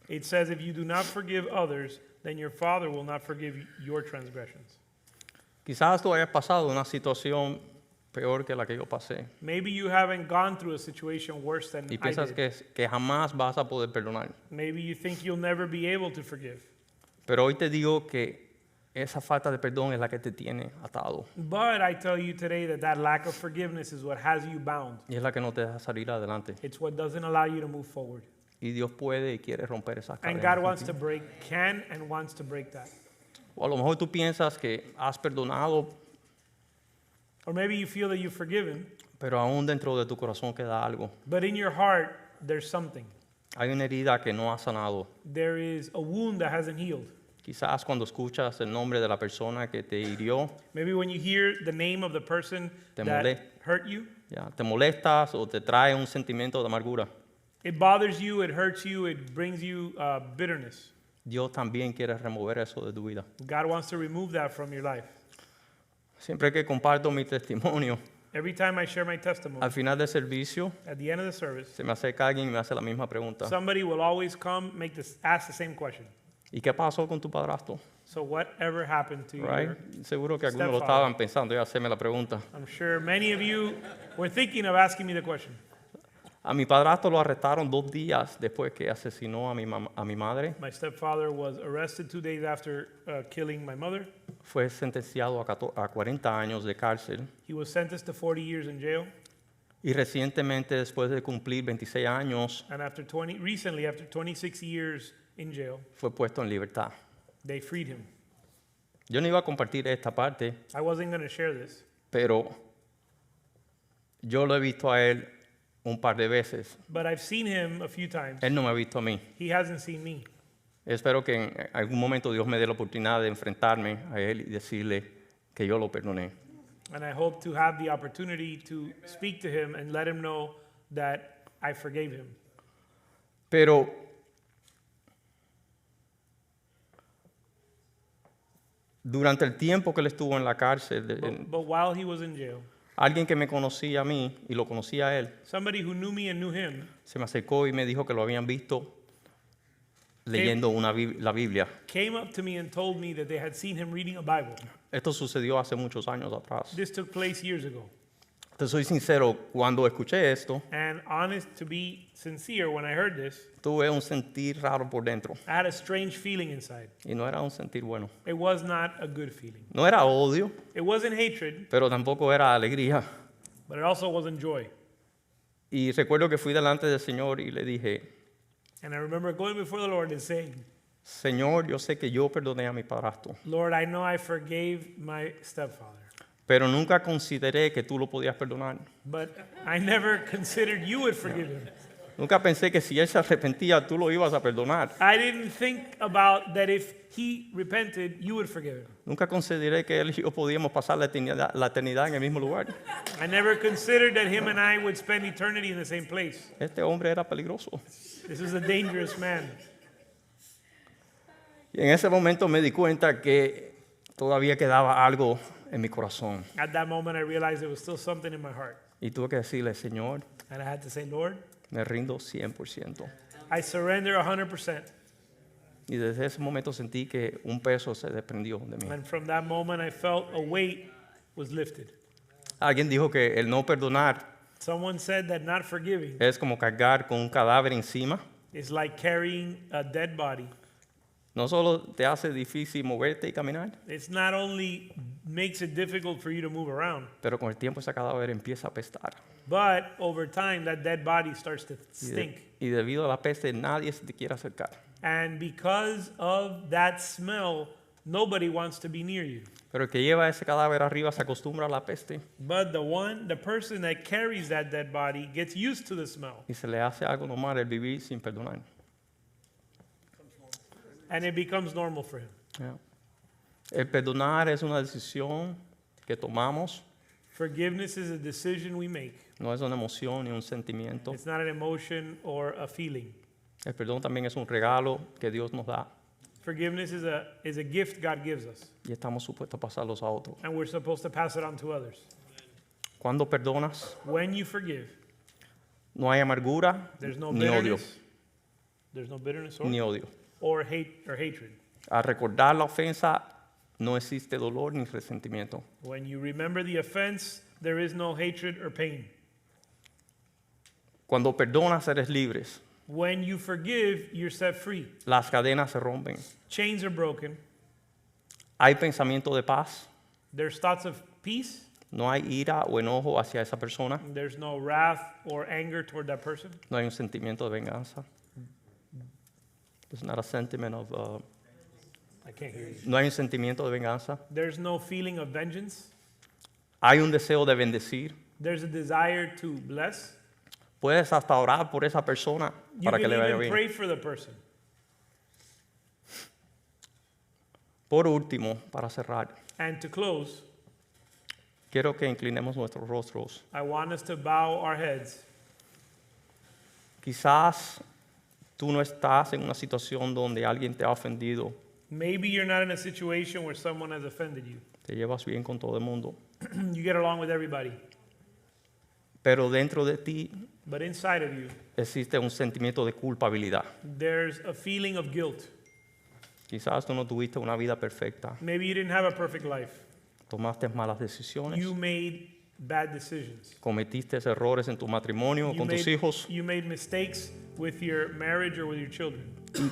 it says, if you do not forgive others, then your Father will not forgive your transgressions. Quizás tú hayas pasado una situación peor que la que yo pasé Maybe you haven't gone through a situation worse than y I piensas did. que jamás vas a poder perdonar. Maybe you think you'll never be able to forgive. Pero hoy te digo que esa falta de perdón es la que te tiene atado But I tell you today that lack of forgiveness is what has you bound. y es la que no te deja salir adelante. It's what doesn't allow you to move forward. Y Dios puede y quiere romper esas And cadenas. God wants to can and wants to break that. O a lo mejor tú piensas que has perdonado, Or maybe you feel that you've forgiven, pero aún dentro de tu corazón queda algo. but in your heart, there's something. Hay una herida que no ha sanado. There is a wound that hasn't healed. Quizás cuando escuchas el nombre de la persona que te hirió, Maybe when you hear the name of the person Te that molest- hurt you, ya, te molestas o te trae un sentimiento de amargura. it bothers you, it hurts you, it brings you bitterness. Dios también quiere remover eso de tu vida. God wants to remove that from your life. Siempre que comparto mi testimonio, Every time I share my testimony, al final del servicio, at the end of the service, se me acerca alguien y me hace la misma pregunta. somebody will always come, ask the same question. ¿Y qué pasó con tu padrastro? So whatever happened to Right? you? Seguro que algunos lo Stepfather. estaban pensando y hacerme la pregunta. I'm sure many of you were thinking of asking me the question. A mi padrastro lo arrestaron 2 días después que asesinó a mi madre. My stepfather was arrested 2 days after killing my mother. Fue sentenciado a 40 años de cárcel. He was sentenced to 40 years in jail. Y recientemente, después de cumplir 26 años, And recently, after 26 years in jail, fue puesto en libertad. they freed him. Yo no iba a compartir esta parte, I wasn't going to share this, pero yo lo he visto a él un par de veces. but I've seen him a few times. Él no me ha visto a mí. He hasn't seen me. Espero que en algún momento Dios me dé la oportunidad de enfrentarme a él y decirle que yo lo perdoné. And I hope to have the opportunity to speak to him and let him know that I forgave him. Pero durante el tiempo que él estuvo en la cárcel, But while he was in jail, Alguien que me conocía a mí y lo conocía a él, somebody who knew me and knew him, se me acercó y me dijo que lo habían visto leyendo la Biblia. came up to me and told me that they had seen him reading a Bible. Esto sucedió hace muchos años atrás. This took place years ago. Te soy sincero, cuando escuché esto, And honest, to be sincere, when I heard this, tuve un sentir raro por dentro. I had a strange feeling inside. Y no era un sentir bueno. It was not a good feeling. No era odio, It wasn't hatred, pero tampoco era alegría. but it also wasn't joy. Y recuerdo que fui delante del Señor y le dije, And I remember going before the Lord and saying, Señor, yo sé que yo perdoné a mi padrastro, Lord, I know I forgave my stepfather, pero nunca consideré que tú lo podías perdonar. but I never considered you would forgive him. Nunca pensé que si él se arrepentía, tú lo ibas a perdonar. I didn't think about that if he repented, you would forgive him. Nunca consideré que él y yo podíamos pasar la eternidad en el mismo lugar. I never considered that him and I would spend eternity in the same place. Este hombre era peligroso. This is a dangerous man. Y en ese momento me di cuenta que todavía quedaba algo en mi corazón. At that moment, I realized there was still something in my heart. Y tuve que decirle, Señor, And I had to say, Lord, me rindo 100%. I surrender 100%. Y desde ese momento sentí que un peso se desprendió de mí. And from that moment, I felt a weight was lifted. Alguien dijo que el no perdonar Someone said that not forgiving es como cargar con un cadáver encima. is like carrying a dead body. No solo te hace difícil moverte y caminar, It's not only makes it difficult for you to move around, pero con el tiempo ese cadáver empieza a apestar. but over time, that dead body starts to stink. Y debido a la peste nadie se te quiere acercar. And because of that smell, nobody wants to be near you. Pero el que lleva ese cadáver arriba se acostumbra a la peste But the person that carries that dead body gets used to the smell. y se le hace algo normal el vivir sin perdonar. And it becomes normal for him. Ya. El perdonar es una decisión que tomamos, Forgiveness is a decision we make. no es una emoción ni un sentimiento. It's not an emotion or a feeling. El perdón también es un regalo que Dios nos da Forgiveness is a gift God gives us, y estamos supuestos a pasarlos a otros. and we're supposed to pass it on to others. Cuando perdonas, When you forgive, no hay amargura there's no ni odio, bitterness. There's no bitterness ni odio. or hate or hatred. Al recordar la ofensa, no existe dolor ni resentimiento. When you remember the offense, there is no hatred or pain. Cuando perdonas, eres libres. When you forgive, you're set free. Las cadenas se rompen. Chains are broken. Hay pensamiento de paz. There's thoughts of peace. No hay ira o enojo hacia esa persona. There's no wrath or anger toward that person. No hay un sentimiento de venganza. There's not a sentiment of, I can't hear you. no hay un sentimiento de venganza. There's no feeling of vengeance. Hay un deseo de bendecir. There's a desire to bless. Puedes hasta orar por esa persona You para que can le vaya even bien. pray for the person. Por último, para cerrar, And to close, quiero que inclinemos nuestros rostros. I want us to bow our heads. Quizás tú no estás en una situación donde alguien te ha ofendido. Maybe you're not in a situation where someone has offended you. Te llevas bien con todo el mundo. You get along with everybody. Pero dentro de ti But inside of you, existe un sentimiento de culpabilidad. there's a feeling of guilt. Quizás tú no tuviste una vida perfecta. Maybe you didn't have a perfect life. Tomaste malas decisiones. You made bad decisions. Cometiste errores en tu matrimonio con tus hijos. You made mistakes with your marriage or with your children. Y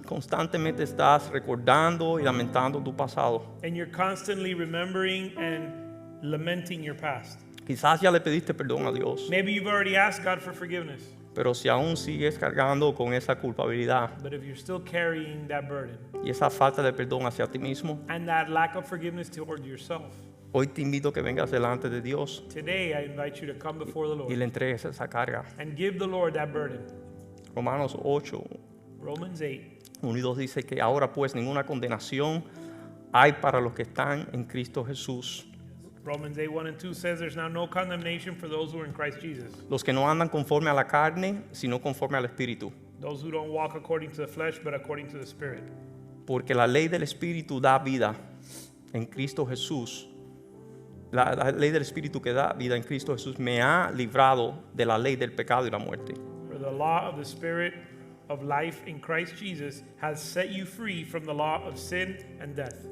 constantemente estás recordando y lamentando tu pasado. And you're constantly remembering and lamenting your past. Quizás ya le pediste perdón a Dios. Maybe you've already asked God for forgiveness. Pero si aún sigues cargando con esa culpabilidad But if you're still carrying that burden y esa falta de perdón hacia ti mismo, and that lack of forgiveness toward yourself, hoy te invito a que vengas delante de Dios today I invite you to come before the y Lord le entregues esa carga. and give the Lord that burden. Romanos 8, Romans 8. 1 y 2 dice que ahora pues ninguna condenación hay para los que están en Cristo Jesús. Romans 8, 1 and 2 says there's now no condemnation for those who are in Christ Jesus. Los que no andan conforme a la carne, sino conforme al Espíritu. Those who don't walk according to the flesh, but according to the Spirit. Porque la ley del Espíritu da vida en Cristo Jesús. la ley del Espíritu que da vida en Cristo Jesús me ha librado de la ley del pecado y la muerte. For the law of the Spirit of life in Christ Jesus has set you free from the law of sin and death.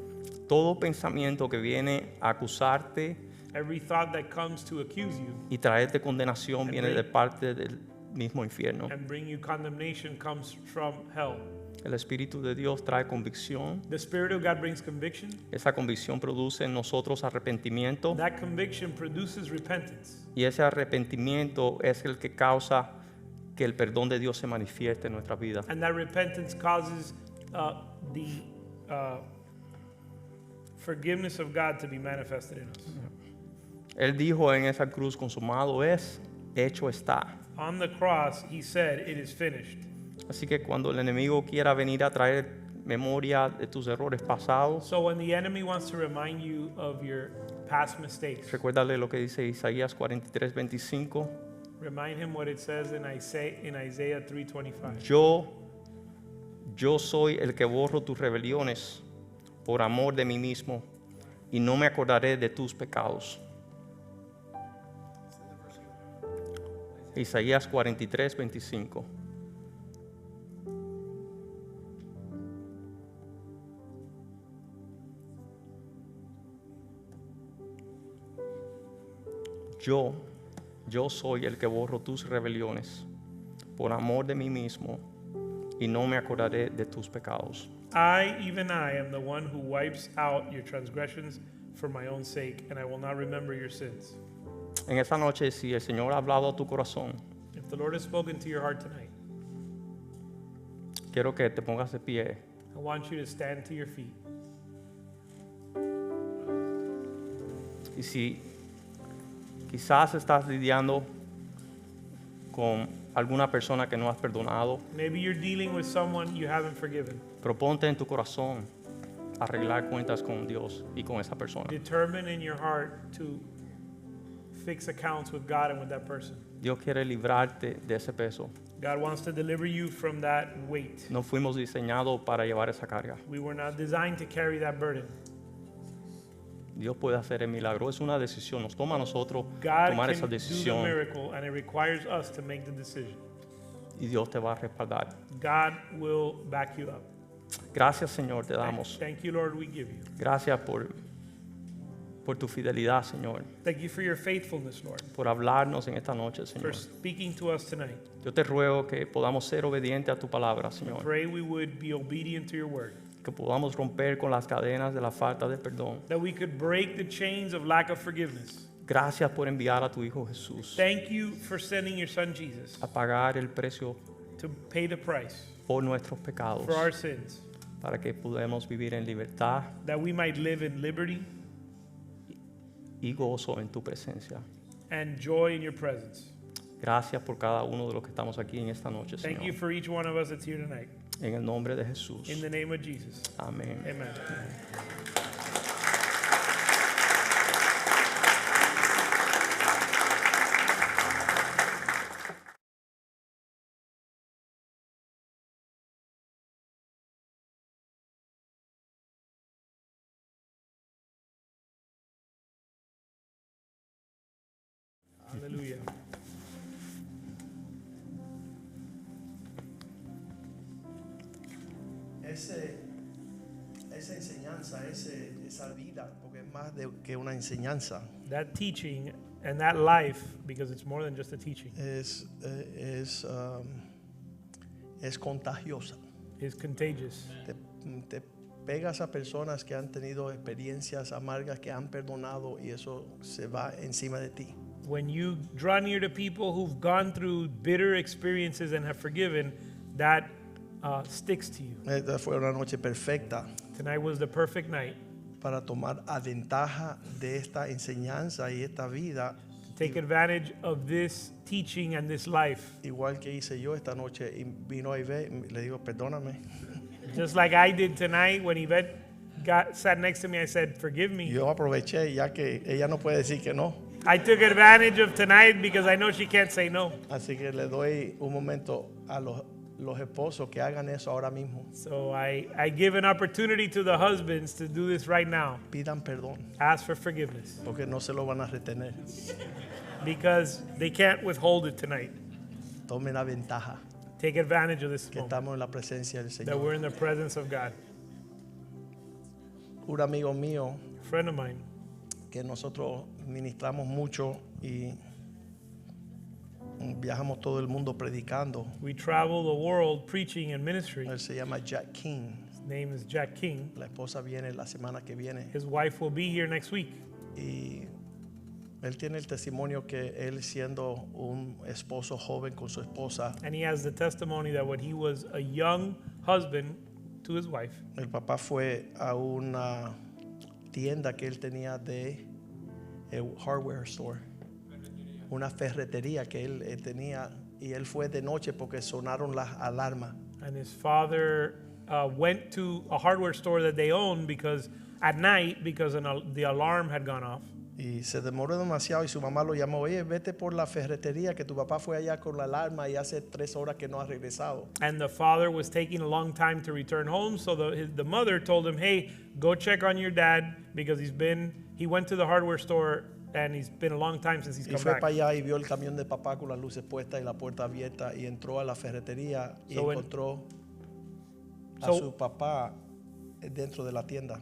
Todo pensamiento que viene a acusarte Every thought that comes to accuse you y traerte condenación viene de parte del mismo infierno. and bring you condemnation comes from hell. El Espíritu de Dios trae convicción. The Spirit of God brings conviction. Esa convicción produce en nosotros arrepentimiento. That conviction produces repentance. Y ese arrepentimiento es el que causa que el perdón de Dios se manifieste en nuestra vida. And that repentance causes the forgiveness of God to be manifested in us. Él dijo en esa cruz, consumado es, hecho está. On the cross, he said, "It is finished." Así que cuando el enemigo quiera venir a traer memoria de tus errores pasados, So when the enemy wants to remind you of your past mistakes, recuérdale lo que dice Isaías 43:25. remind him what it says in Isaiah 3:25. Yo soy el que borro tus rebeliones por amor de mí mismo y no me acordaré de tus pecados. Isaías 43:25. Yo soy el que borro tus rebeliones por amor de mí mismo y no me acordaré de tus pecados. Even I, am the one who wipes out your transgressions for my own sake, and I will not remember your sins. En esta noche, si el Señor ha hablado a tu corazón, If the Lord has spoken to your heart tonight, quiero que te pongas de pie. I want you to stand to your feet. Y si quizás estás lidiando con alguna persona que no has perdonado, Maybe you're dealing with someone you haven't forgiven. proponte en tu corazón arreglar cuentas con Dios y con esa persona. Determine in your heart to fix accounts with God and with that person. Dios quiere librarte de ese peso. God wants to deliver you from that weight. No fuimos diseñados para llevar esa carga. We were not designed to carry that burden. Dios puede hacer el milagro. Es una decisión. Nos toma a nosotros God tomar can esa do the decisión miracle, and it requires us to make the decision. y Dios te va a respaldar. God will back you up. Gracias, Señor, te damos. Thank you, Lord, we give you. Gracias por tu fidelidad, Señor. Thank you for your faithfulness, Lord, Por hablarnos en esta noche, for Señor. speaking to us tonight. Yo te ruego que podamos ser obedientes a tu palabra, Señor. Pray we would be obedient to your word, Que podamos romper con las cadenas de la falta de perdón. that we could break the chains of lack of forgiveness. Gracias por enviar a tu Hijo Jesús Thank you for sending your son Jesus a pagar el precio to pay the price por nuestros pecados, for our sins, para que podamos vivir en libertad that we might live in liberty y gozo en tu presencia. and joy in your presence. Gracias por cada uno de los que estamos aquí en esta noche, Thank you Señor. for each one of us that's here tonight. En el nombre de Jesús. In the name of Jesus. Amén. Amen. Hallelujah. Esa enseñanza, esa vida, porque es más que una enseñanza, That teaching and that life, because it's more than just a teaching, es contagiosa. is contagious. Te pegas a personas que han tenido experiencias amargas, que han perdonado y eso se va encima de ti. When you draw near to people who've gone through bitter experiences and have forgiven, that sticks to you. Esta fue una noche perfecta Tonight was the perfect night para tomar a ventaja de esta enseñanza y esta vida, to take advantage of this teaching and this life. igual que hice yo esta noche. Y vino a Ivette, le digo, perdóname. Just like I did tonight when Yvette sat next to me, I said, forgive me. Yo aproveché, ya que ella no puede decir que no. I took advantage of tonight because I know she can't say no. Así que le doy un momento a los los esposos que hagan eso ahora mismo. So I give an opportunity to the husbands to do this right now. Pidan perdón, Ask for forgiveness porque no se lo van a retener. because they can't withhold it tonight. Tomen la ventaja Take advantage of this que moment, estamos en la presencia del that we're Señor. in the presence of God. Un amigo mío A friend of mine, que nosotros ministramos mucho y viajamos todo el mundo predicando. we travel the world preaching and ministry. Él se llama Jack King. His name is Jack King. La esposa viene la semana que viene His wife will be here next week. y él tiene el testimonio que él siendo un esposo joven con su esposa, And he has the testimony that when he was a young husband to his wife, el papá fue a una tienda que él tenía de hardware store, una ferretería que él tenía y él fue de noche porque sonaron las alarmas. and his father went to a hardware store that they owned because at night, because the alarm had gone off. Y se demoró demasiado y su mamá lo llamó, oye, vete por la ferretería que tu papá fue allá con la alarma y hace 3 horas que no ha regresado. And the father was taking a long time to return home, so the mother told him, hey, go check on your dad because he went to the hardware store and it's been a long time since he's Y come fue back. para allá y vio el camión de papá con las luces puestas y la puerta abierta y entró a la ferretería y So when- encontró a So- su papá dentro de la tienda.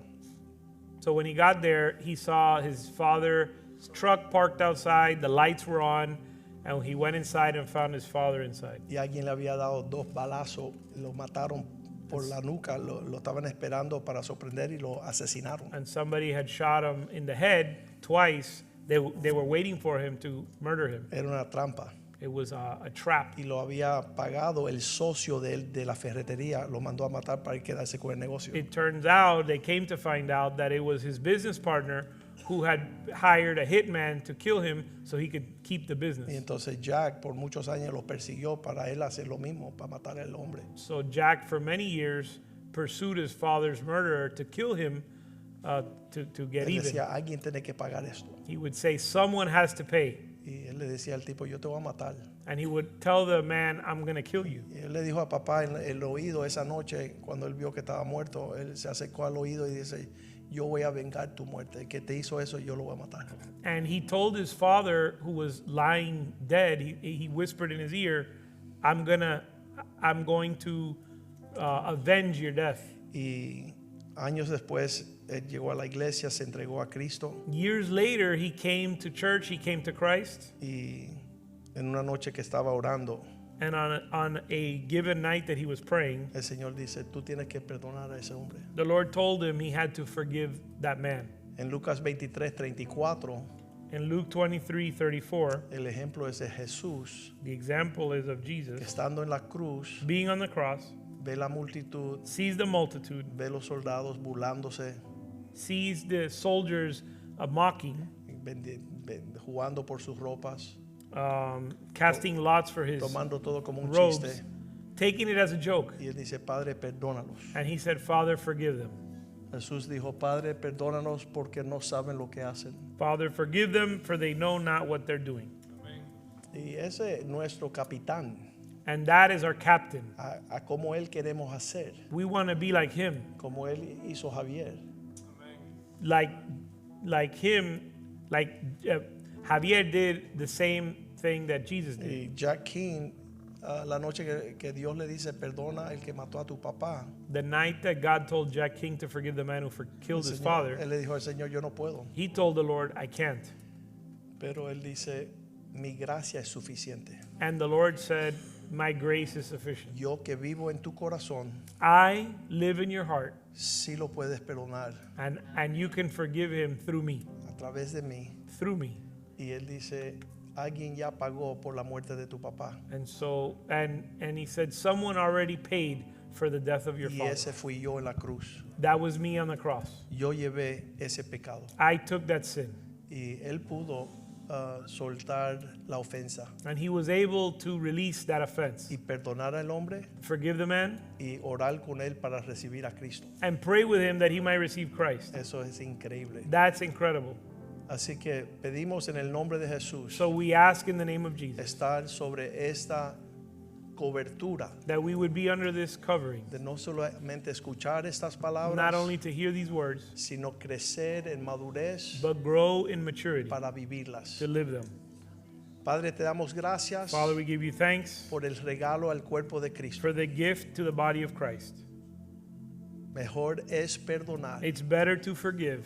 So when he got there, he saw his father's truck parked outside, the lights were on, and he went inside and found his father inside. Y alguien le había dado 2 balazos, lo mataron por la nuca, lo estaban esperando para sorprender y lo asesinaron. And somebody had shot him in the head twice. They were waiting for him to murder him. Era una trampa. It was a trap. Y lo había pagado el socio de él, de la ferretería, lo mandó a matar para quedarse con el negocio. It turns out, they came to find out that it was his business partner who had hired a hitman to kill him so he could keep the Y business. entonces Jack por muchos años lo persiguió para él hacer lo mismo, para matar al hombre. So Jack, for many years, pursued his father's murderer to kill him, to get Él even. decía, alguien tiene que pagar esto. He would say, someone has to pay. Y él le decía al tipo, yo te voy a matar. And he would tell the man, I'm going to kill you. Y él le dijo a papá en el oído esa noche, cuando él vio que estaba muerto, él se acercó al oído y dice, yo voy a vengar tu muerte. El que te hizo eso, yo lo voy a matar. And he told his father, who was lying dead, he whispered in his ear, I'm going to avenge your death. Y años después, él llegó a la iglesia, se entregó a Cristo. Years later, he came to church, he came to Christ. Y en una noche que estaba orando, And on a given night that he was praying, el Señor dice, tú tienes que perdonar a ese hombre. the Lord told him he had to forgive that man. En Lucas 23:34, In Luke 23:34, el ejemplo es de Jesús, the example is of que Jesus estando en la cruz, being on the cross, ve la multitud, sees the multitude, ve los soldados burlándose, sees the soldiers mocking, jugando por sus ropas, casting lots for his tomando todo como un robes, chiste. taking it as a joke. Y él dice, Padre, perdónalos. And he said, Father, forgive them. Jesús dijo, Padre, perdónanos porque no saben lo que hacen. Father, forgive them, for they know not what they're doing. Y ese es nuestro capitán, And that is our captain. a cómo él queremos hacer, We want to be like him. como él hizo Javier. Like him, Javier did the same thing that Jesus did. Y Jack King, la noche que Dios le dice, perdona el que mató a tu papá. The night that God told Jack King to forgive the man who killed El his Señor- father, Él le dijo al Señor, yo no puedo. he told the Lord, I can't. Pero él dice, mi gracia es suficiente. And the Lord said, my grace is sufficient. Yo que vivo en tu corazón, I live in your heart, sí lo puedes perdonar and you can forgive him through me. a través de mí. Through me. Y él dice, alguien ya pagó por la muerte de tu papá. And so, and he said, someone already paid for the death of your Y father. ese fui yo en la cruz. That was me on the cross. Yo llevé ese pecado. I took that sin. Y él pudo soltar la ofensa And he was able to release that offense, y perdonar al hombre forgive the man, y orar con él para recibir a Cristo. and pray with him that he might receive Christ. Eso es increíble. That's incredible. Así que pedimos en el nombre de Jesús So we ask in the name of Jesus estar sobre esta cobertura, that we would be under this covering, de no solamente escuchar estas not palabras, only to hear these words, sino crecer en madurez but grow in maturity para vivirlas. to live them. Padre, te damos gracias Father, we give you thanks por el regalo al cuerpo de Cristo. for the gift to the body of Christ. Mejor es perdonar It's better to forgive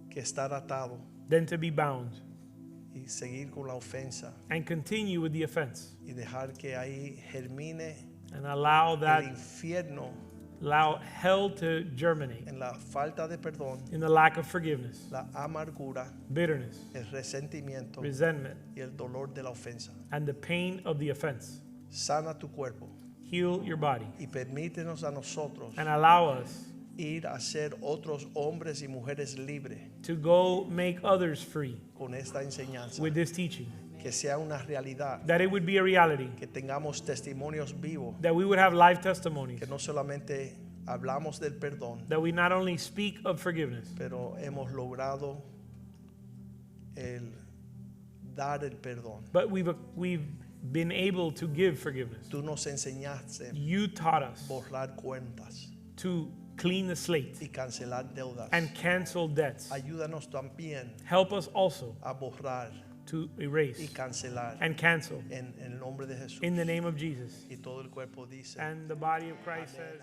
que estar atado than to be bound y seguir con la ofensa and continue with the offense y dejar que ahí germine and allow el infierno allow hell to germinate en la falta de perdón, in the lack of forgiveness, la amargura, bitterness, el resentimiento resentment, y el dolor de la ofensa. and the pain of the offense. Sana tu cuerpo Heal your body y permítenos a nosotros and allow us ir a ser otros hombres y mujeres libres to go make others free con esta enseñanza. with this teaching, Que sea una realidad, that it would be a reality, que tengamos testimonios vivos, that we would have live testimonies, que no solamente hablamos del perdón, that we not only speak of forgiveness, pero hemos logrado el dar el perdón. but we've been able to give forgiveness. Tú nos enseñaste You taught us borrar cuentas to clean the slate y cancelar deudas. and cancel debts. Ayúdanos también Help us also a borrar to y erase cancelar and cancel en el nombre de Jesús. in the name of Jesus. Y todo el cuerpo dice. And the body of Christ says,